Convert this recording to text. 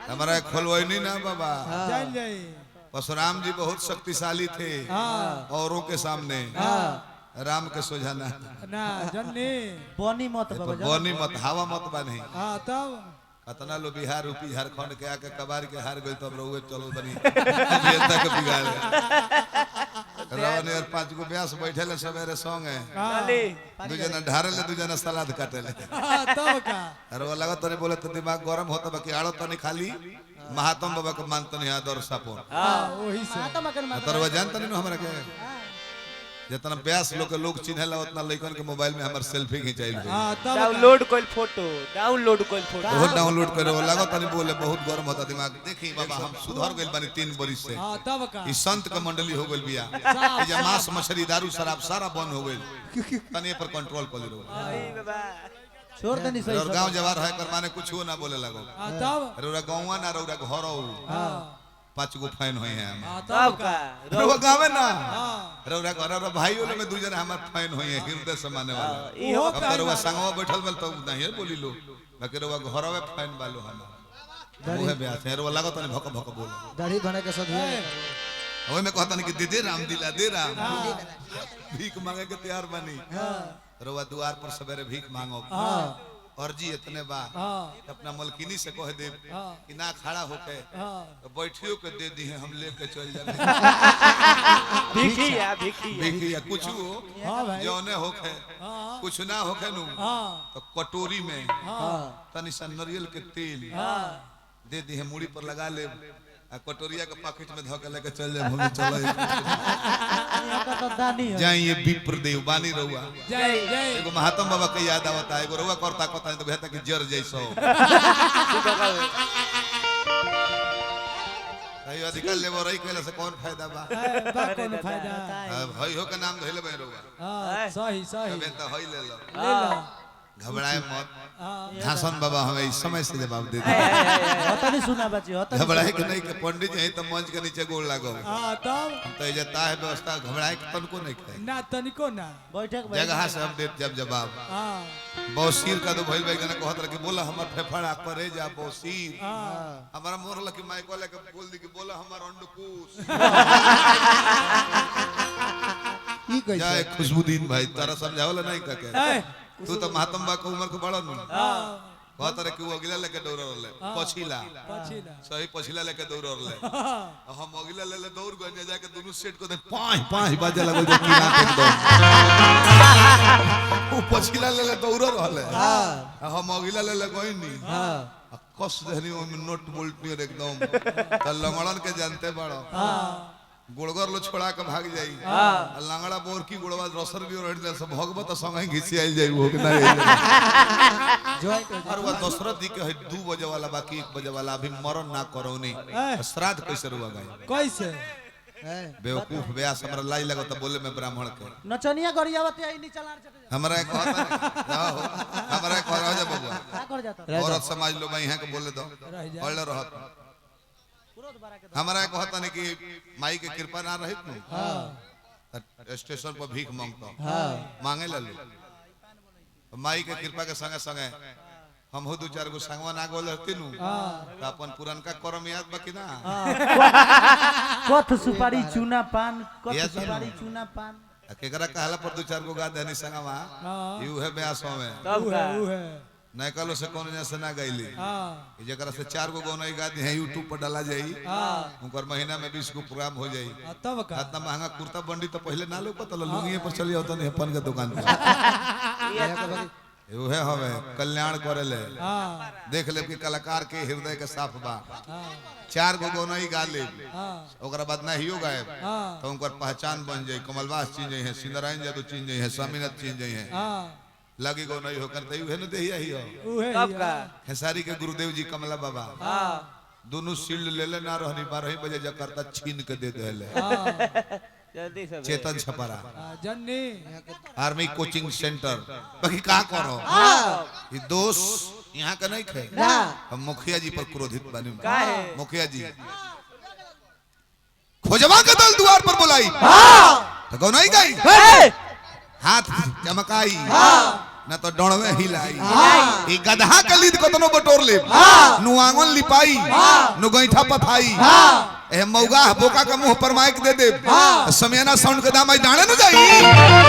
हमारा खोलवनी ना बाबा जान जाई परशुराम जी बहुत शक्तिशाली थे औरों के सामने राम के सोझाना ना जन्नी बनी मत बाबा बनी मत हवा मत बनी हां तब कतना लो बिहार यूपी झारखंड के आके कबार के हार गइल तब रहुए चलो बनी जनता के बिगाड़ रावण और 5 गो ब्यास बैठेले सवेरे संग है दू जना ढारेले दू जना सलाद काटेले हां तब का अरे वो लगत तने बोले तो दिमाग गरम होता बाकी आड़ो तने खाली महात्मा बाबा के मानतनी आदर सापोन हां वही से तरवा जानतनी न हमरा के जितना ब्यास लोग के लोग चिन्हला उतना लइकन के मोबाइल में हमर सेल्फी खिंचाइल बे हां तब डाउनलोड कोइल फोटो बहुत डाउनलोड करे वो लागत तनी बोले बहुत गरम होता दिमाग देखी बाबा हम सुधर गइल बानी 3 बरिस से हां तब का ई संत के मंडली हो गइल बिया ई जे मांस मछली दारू शराब सारा बंद हो गइल तनी पर कंट्रोल कर लो छोड़ दनी सही और गांव जवार है कर माने कुछ ना बोले लगो हां तब रौरा गांवा ना रौरा घरो हां 5 गो फैन होई है हां तब का रौरा गावे ना हां रौरा घर रौरा भाइयों में दू जना हमर फैन होई है हृदय से माने वाला इहो अब तो रौरा संगवा बैठल बल तो नहीं बोली लो बाकी रौरा घरो में फैन बालो हम मुहे ब्यास है रौरा लागत नहीं भक भक बोल दाढ़ी बने के सधुए ओए में कहता नहीं कि दे राम दिला दे राम भीख मांगे के तैयार बनी रौरा द्वार पर सवेरे भीख मांगो हां अर्जी इतने बा हां अपना मलकिनी से कह दे कि ना खड़ा होके हां तो बैठियो के दे दी है हम लेके चल जाए भिखिया कुछ हो हां भाई जौने होके हां कुछ ना होके नु हां तो कटोरी में हां तनी सा नारियल के तेल हां दे दी है मूड़ी पर लगा ले आ कटोरिया के पॉकेट में धके लेके चल जाए हम चलो तो दानी है जाई ये विप्रदेव बानी रहुआ जय जय एगो महात्मा बाबा के याद आवता है एगो रहुआ करता कहता है तो बेहतर कि जर जैसो भाई अधिकार लेबो रही कहले से कौन फायदा बा बा कौन फायदा भाई हो के नाम धइले बे रहुआ हां सही सही तबे तो हई ले लो ले लो घबराए मत हां धासन बाबा हमें इस समय से जवाब दे दे होता नहीं सुना बच्ची होता घबराए के नहीं के पंडित जी तो मंच के नीचे गोड़ लागो हां तब तो ये जता है व्यवस्था घबराए के तनको नहीं खाए ना तनिको ना बैठक जगह से हम दे जब जवाब हां बौसीर का तो भइल भाई कहत रहा कि बोला हमर फेफड़ा करे जा बौसीर हां हमारा मोर लकी माइक वाले के बोल दी कि बोला हमर अंडकुश ई कैसे जय खुशबुद्दीन भाई तारा समझावला नहीं का के ए तू तो महात्मा बा के उम्र के बड़ा नु हां कहत रहा कि वो अगला लेके दौड़ रहले पछिला पछिला सही पछिला लेके दौड़ रहले हां हम अगला ले ले दौड़ गए जाके दोनों सेट को दे 5 बाजे लगल जो कीड़ा के दो वो पछिला ले ले दौड़ रहले हां हम अगला ले ले कोई नहीं हां कस देनी में नोट बोल्ट नहीं एकदम त लंगड़न के जानते बड़ो हां गोड़गर लो छोड़ा के भाग जाई लंगड़ा बोर की गोड़वा रसर भी रेड दे सब भगवत संगे घिसी आइल जाई हो के नहीं जॉइंट और वो दशरथ जी के है 2 बजे वाला बाकी 1 बजे वाला अभी मरण ना करौनी श्राद्ध कैसे रुआ गई कैसे बेवकूफ ब्यास हमरा लाई लगो त बोले में ब्राह्मण के नचनिया गरियावत आई नी चलार चटे हमरा कहत जाओ हमरा कह जा बबुआ का कर जाता औरत समाज लोग यहां के बोले दो पढ़ले रहत हमरा कहत नहीं कि माई के कृपा ना रहित नु हां स्टेशन पर भीख मांगता हां मांगे ला लो माई के कृपा के संगे संगे हम हो 2-4 गो संगवा ना गोल रहती नु त अपन पुरनका कर्म याद बाकी ना कथ सुपारी चूना पान कथ याद बा सुपारी ना? चूना पान केकरा कहला पर 2-4 गो गा देनी संगवा यू है ब्यासो में ऊ है नहीं कलो से कौन जैसे ना गईली हां जरा से 4 गो गौनई गा दी है यूट्यूब पर डाला जाई हां उनकर महीना में 20 गो प्रोग्राम हो जाई तब का इतना महंगा कुर्ता बंडी तो पहले ना लोग पता लुंगी पर चली होता नहीं अपन के दुकान पर उहे हवे कल्याण करेले हां देख ले कि कलाकार के हृदय के साफ बा हां 4 गो गौनई गा ले हां ओकरा बाद ना हियो गाए हां तो उनकर पहचान बन जाई कमलवास चीज है सिंदरायन जादू चीज है स्वामीनाथ चीज है हां लगी गौनई होकर तई उहे न देहिया हियो ऊ है खेसारी के गुरुदेव जी कमला बाबा हां दोनों शील्ड ले ले ना रहनी 12 बजे जकरता छीन के दे देले हां जल्दी सब चेतन छपरा जन्नी आर्मी कोचिंग सेंटर बाकी का करो ये दोस्त यहाँ का नहीं खे हम मुखिया जी पर क्रोधित बने मुखिया जी खोजवा का दल द्वार पर बुलाई तो कौन नहीं गई हाथ चमकाई ना तो डणवे हिलाई ई गधा के लीद कतनो बटोर ले नु आंगन लिपाई नु गैठा पथाई ए मौगा बोका का मुंह पर माइक दे दे समियाना साउंड के दाम आई डाणे न जाई